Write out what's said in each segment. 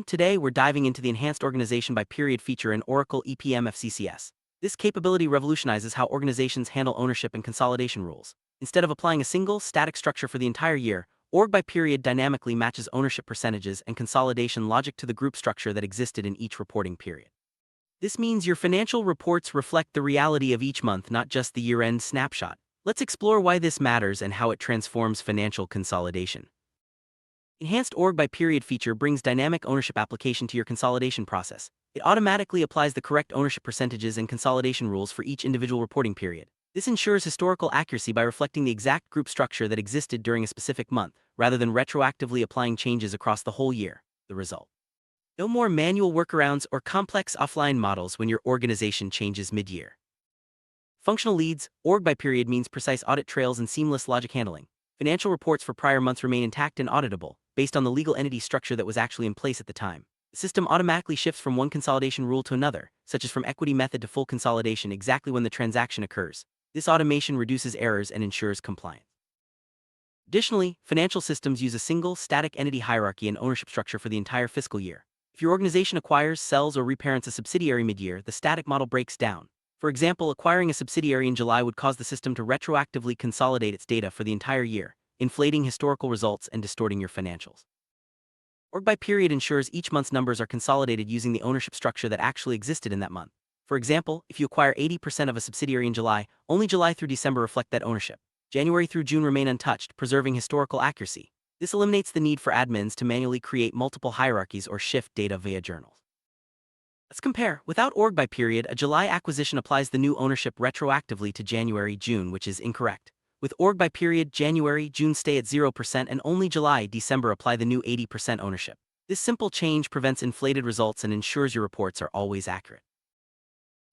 Today we're diving into the Enhanced Organization by Period feature in Oracle EPM FCCS. This capability revolutionizes how organizations handle ownership and consolidation rules. Instead of applying a single, static structure for the entire year, Org by Period dynamically matches ownership percentages and consolidation logic to the group structure that existed in each reporting period. This means your financial reports reflect the reality of each month, not just the year-end snapshot. Let's explore why this matters and how it transforms financial consolidation. Enhanced Org by Period feature brings dynamic ownership application to your consolidation process. It automatically applies the correct ownership percentages and consolidation rules for each individual reporting period. This ensures historical accuracy by reflecting the exact group structure that existed during a specific month, rather than retroactively applying changes across the whole year. The result: no more manual workarounds or complex offline models when your organization changes mid-year. Functional leads. Org by Period means precise audit trails and seamless logic handling. Financial reports for prior months remain intact and auditable, based on the legal entity structure that was actually in place at the time. The system automatically shifts from one consolidation rule to another, such as from equity method to full consolidation, exactly when the transaction occurs. This automation reduces errors and ensures compliance. Additionally, financial systems use a single, static entity hierarchy and ownership structure for the entire fiscal year. If your organization acquires, sells, or reparents a subsidiary mid-year, the static model breaks down. For example, acquiring a subsidiary in July would cause the system to retroactively consolidate its data for the entire year, inflating historical results and distorting your financials. Org by Period ensures each month's numbers are consolidated using the ownership structure that actually existed in that month. For example, if you acquire 80% of a subsidiary in July, only July through December reflect that ownership. January through June remain untouched, preserving historical accuracy. This eliminates the need for admins to manually create multiple hierarchies or shift data via journals. Let's compare. Without Org by Period, a July acquisition applies the new ownership retroactively to January-June, which is incorrect. With Org by Period, January-June stay at 0% and only July-December apply the new 80% ownership. This simple change prevents inflated results and ensures your reports are always accurate.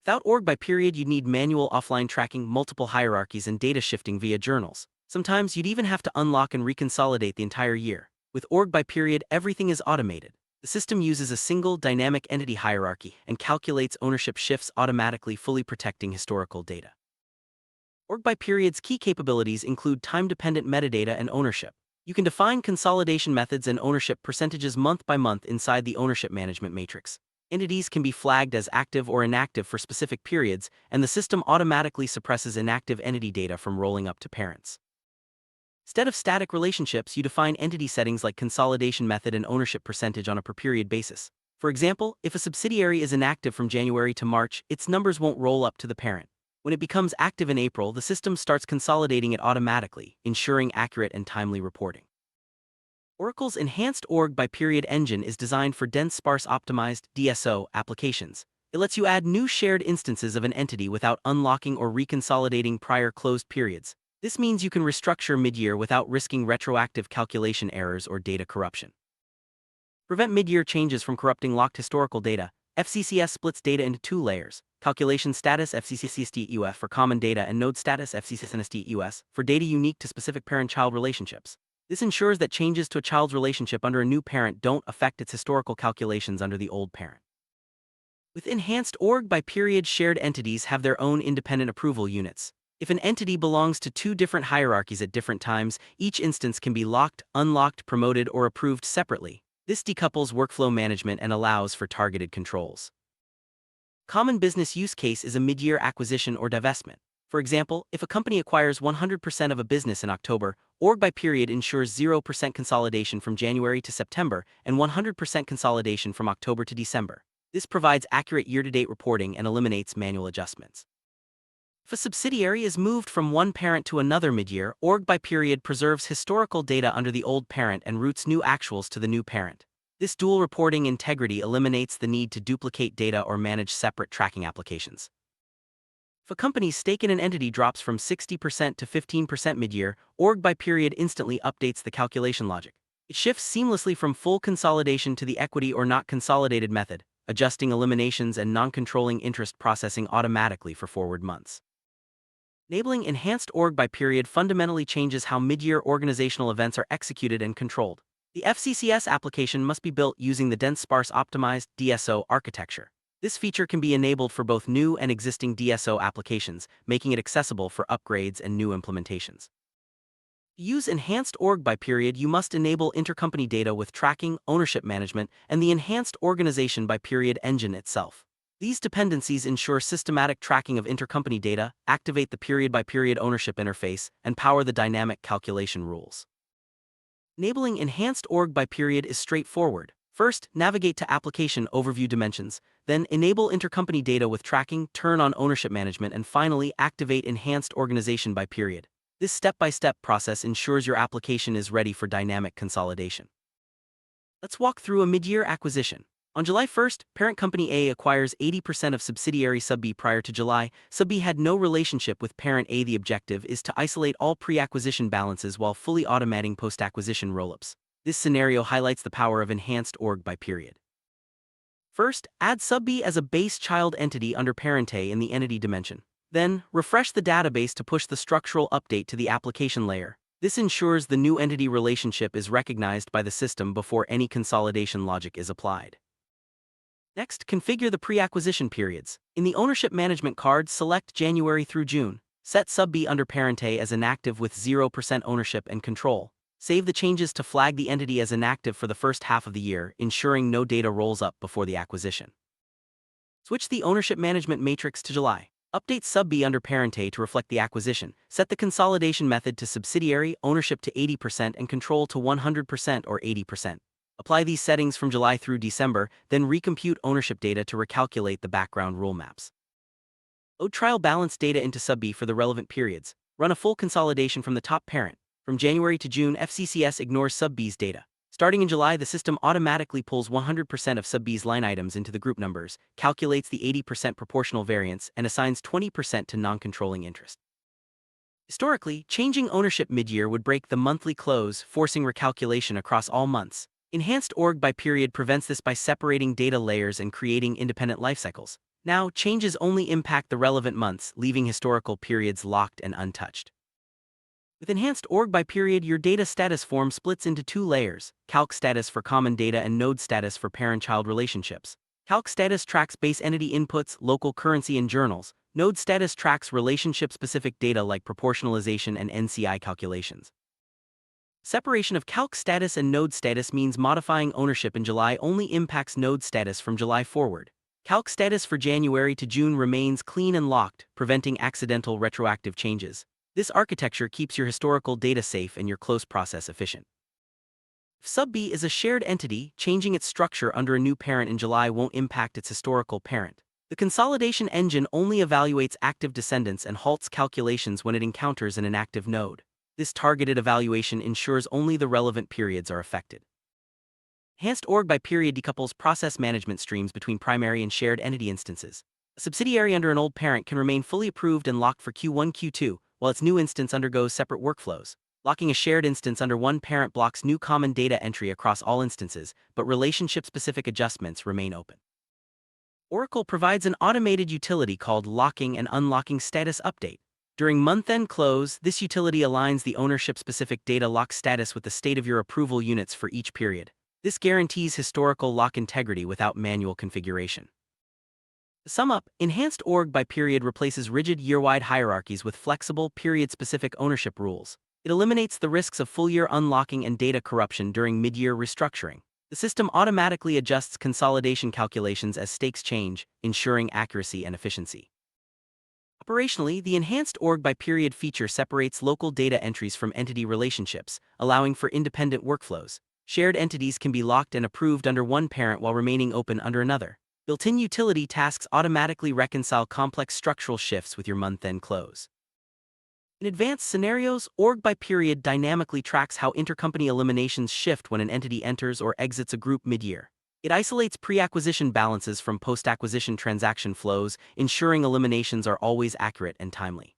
Without Org by Period, you'd need manual offline tracking, multiple hierarchies, and data shifting via journals. Sometimes you'd even have to unlock and reconsolidate the entire year. With Org by Period, everything is automated. The system uses a single dynamic entity hierarchy and calculates ownership shifts automatically, fully protecting historical data. Org by Period's key capabilities include time-dependent metadata and ownership. You can define consolidation methods and ownership percentages month by month inside the ownership management matrix. Entities can be flagged as active or inactive for specific periods, and the system automatically suppresses inactive entity data from rolling up to parents. Instead of static relationships, you define entity settings like consolidation method and ownership percentage on a per-period basis. For example, if a subsidiary is inactive from January to March, its numbers won't roll up to the parent. When it becomes active in April, the system starts consolidating it automatically, ensuring accurate and timely reporting. Oracle's Enhanced Org by Period engine is designed for dense sparse optimized DSO applications. It lets you add new shared instances of an entity without unlocking or reconsolidating prior closed periods. This means you can restructure mid-year without risking retroactive calculation errors or data corruption. Prevent mid-year changes from corrupting locked historical data. FCCS splits data into two layers: calculation status FCCS for common data and node status FCCS for data unique to specific parent-child relationships. This ensures that changes to a child's relationship under a new parent don't affect its historical calculations under the old parent. With Enhanced Org by Period, shared entities have their own independent approval units. If an entity belongs to two different hierarchies at different times, each instance can be locked, unlocked, promoted, or approved separately. This decouples workflow management and allows for targeted controls. Common business use case is a mid-year acquisition or divestment. For example, if a company acquires 100% of a business in October, Org by Period ensures 0% consolidation from January to September and 100% consolidation from October to December. This provides accurate year-to-date reporting and eliminates manual adjustments. If a subsidiary is moved from one parent to another mid-year, Org by Period preserves historical data under the old parent and routes new actuals to the new parent. This dual reporting integrity eliminates the need to duplicate data or manage separate tracking applications. If a company's stake in an entity drops from 60% to 15% mid-year, Org by Period instantly updates the calculation logic. It shifts seamlessly from full consolidation to the equity or not consolidated method, adjusting eliminations and non-controlling interest processing automatically for forward months. Enabling Enhanced Org by Period fundamentally changes how mid-year organizational events are executed and controlled. The FCCS application must be built using the dense sparse optimized DSO architecture. This feature can be enabled for both new and existing DSO applications, making it accessible for upgrades and new implementations. To use Enhanced Org by Period, you must enable intercompany data with tracking, ownership management, and the Enhanced Organization by Period engine itself. These dependencies ensure systematic tracking of intercompany data, activate the period-by-period ownership interface, and power the dynamic calculation rules. Enabling Enhanced Org by Period is straightforward. First, navigate to Application Overview Dimensions, then enable intercompany data with tracking, turn on ownership management, and finally activate Enhanced Organization by Period. This step-by-step process ensures your application is ready for dynamic consolidation. Let's walk through a mid-year acquisition. On July 1st, parent company A acquires 80% of subsidiary Sub B. Prior to July, Sub B had no relationship with parent A. The objective is to isolate all pre-acquisition balances while fully automating post-acquisition rollups. This scenario highlights the power of Enhanced Org by Period. First, add Sub B as a base child entity under parent A in the entity dimension. Then, refresh the database to push the structural update to the application layer. This ensures the new entity relationship is recognized by the system before any consolidation logic is applied. Next, configure the pre-acquisition periods. In the ownership management card, select January through June. Set Sub B under parent A as inactive with 0% ownership and control. Save the changes to flag the entity as inactive for the first half of the year, ensuring no data rolls up before the acquisition. Switch the ownership management matrix to July. Update Sub B under parent A to reflect the acquisition. Set the consolidation method to subsidiary, ownership to 80% and control to 100% or 80%. Apply these settings from July through December, then recompute ownership data to recalculate the background rule maps. Load trial balance data into Sub B for the relevant periods. Run a full consolidation from the top parent. From January to June, FCCS ignores Sub B's data. Starting in July, the system automatically pulls 100% of Sub B's line items into the group numbers, calculates the 80% proportional variance, and assigns 20% to non-controlling interest. Historically, changing ownership mid-year would break the monthly close, forcing recalculation across all months. Enhanced Org by Period prevents this by separating data layers and creating independent lifecycles. Now, changes only impact the relevant months, leaving historical periods locked and untouched. With Enhanced Org by Period, your data status form splits into two layers: Calc status for common data and Node status for parent-child relationships. Calc status tracks base entity inputs, local currency, and journals. Node status tracks relationship-specific data like proportionalization and NCI calculations. Separation of Calc status and Node status means modifying ownership in July only impacts Node status from July forward. Calc status for January to June remains clean and locked, preventing accidental retroactive changes. This architecture keeps your historical data safe and your close process efficient. If Sub B is a shared entity, changing its structure under a new parent in July won't impact its historical parent. The consolidation engine only evaluates active descendants and halts calculations when it encounters an inactive node. This targeted evaluation ensures only the relevant periods are affected. Enhanced Org by Period decouples process management streams between primary and shared entity instances. A subsidiary under an old parent can remain fully approved and locked for Q1, Q2, while its new instance undergoes separate workflows. Locking a shared instance under one parent blocks new common data entry across all instances, but relationship-specific adjustments remain open. Oracle provides an automated utility called Locking and Unlocking Status Update. During month-end close, this utility aligns the ownership-specific data lock status with the state of your approval units for each period. This guarantees historical lock integrity without manual configuration. To sum up, Enhanced Org by Period replaces rigid year-wide hierarchies with flexible, period-specific ownership rules. It eliminates the risks of full-year unlocking and data corruption during mid-year restructuring. The system automatically adjusts consolidation calculations as stakes change, ensuring accuracy and efficiency. Operationally, the Enhanced Org by Period feature separates local data entries from entity relationships, allowing for independent workflows. Shared entities can be locked and approved under one parent while remaining open under another. Built-in utility tasks automatically reconcile complex structural shifts with your month-end close. In advanced scenarios, Org by Period dynamically tracks how intercompany eliminations shift when an entity enters or exits a group mid-year. It isolates pre-acquisition balances from post-acquisition transaction flows, ensuring eliminations are always accurate and timely.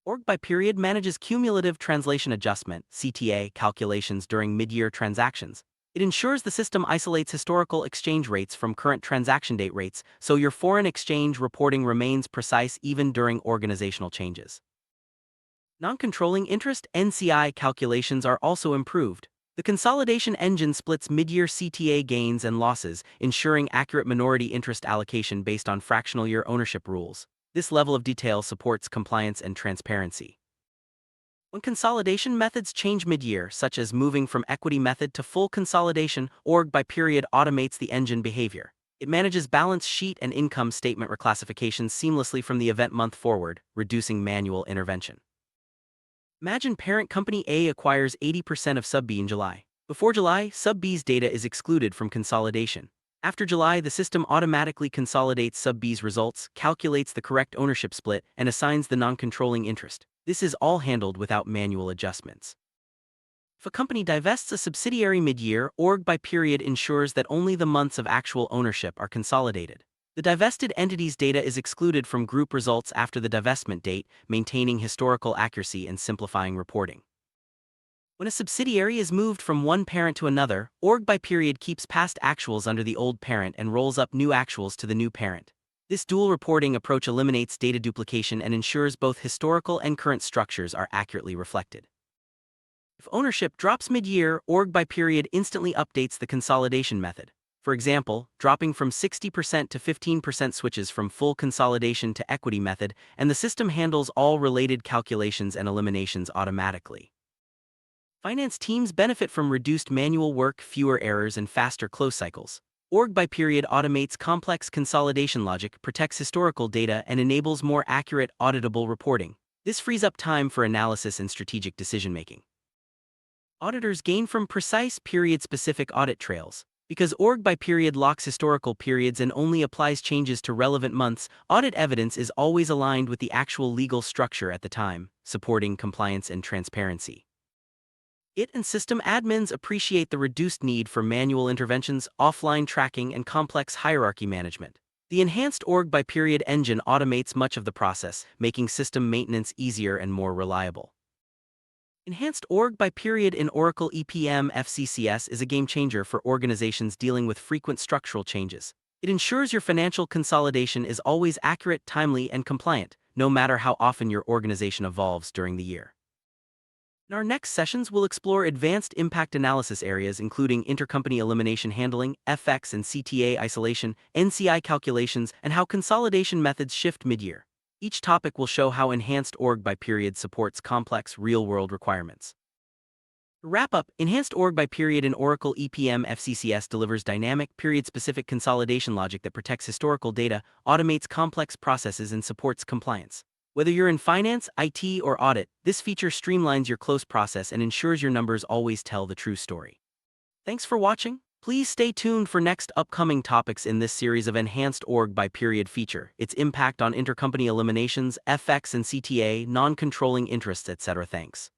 Org by Period manages cumulative translation adjustment (CTA) calculations during mid-year transactions. It ensures the system isolates historical exchange rates from current transaction date rates, so your foreign exchange reporting remains precise even during organizational changes. Non-controlling interest (NCI) calculations are also improved. The consolidation engine splits mid-year CTA gains and losses, ensuring accurate minority interest allocation based on fractional year ownership rules. This level of detail supports compliance and transparency. When consolidation methods change mid-year, such as moving from equity method to full consolidation, org by period automates the engine behavior. It manages balance sheet and income statement reclassifications seamlessly from the event month forward, reducing manual intervention. Imagine parent company A acquires 80% of sub B in July. Before July, sub B's data is excluded from consolidation. After July, the system automatically consolidates sub B's results, calculates the correct ownership split, and assigns the non-controlling interest. This is all handled without manual adjustments. If a company divests a subsidiary mid-year, org by period ensures that only the months of actual ownership are consolidated. The divested entity's data is excluded from group results after the divestment date, maintaining historical accuracy and simplifying reporting. When a subsidiary is moved from one parent to another, org by period keeps past actuals under the old parent and rolls up new actuals to the new parent. This dual reporting approach eliminates data duplication and ensures both historical and current structures are accurately reflected. If ownership drops mid-year, org by period instantly updates the consolidation method. For example, dropping from 60% to 15% switches from full consolidation to equity method, and the system handles all related calculations and eliminations automatically. Finance teams benefit from reduced manual work, fewer errors, and faster close cycles. Org by period automates complex consolidation logic, protects historical data, and enables more accurate, auditable reporting. This frees up time for analysis and strategic decision-making. Auditors gain from precise period-specific audit trails. Because org by period locks historical periods and only applies changes to relevant months, audit evidence is always aligned with the actual legal structure at the time, supporting compliance and transparency. IT and system admins appreciate the reduced need for manual interventions, offline tracking, and complex hierarchy management. The enhanced org by period engine automates much of the process, making system maintenance easier and more reliable. Enhanced org by period in Oracle EPM FCCS is a game changer for organizations dealing with frequent structural changes. It ensures your financial consolidation is always accurate, timely, and compliant, no matter how often your organization evolves during the year. In our next sessions, we'll explore advanced impact analysis areas including intercompany elimination handling, FX and CTA isolation, NCI calculations, and how consolidation methods shift mid-year. Each topic will show how enhanced org by period supports complex, real-world requirements. To wrap up, enhanced org by period in Oracle EPM FCCS delivers dynamic, period-specific consolidation logic that protects historical data, automates complex processes, and supports compliance. Whether you're in finance, IT, or audit, this feature streamlines your close process and ensures your numbers always tell the true story. Thanks for watching. Please stay tuned for next upcoming topics in this series of enhanced org by period feature, its impact on intercompany eliminations, FX and CTA, non-controlling interests, etc. Thanks.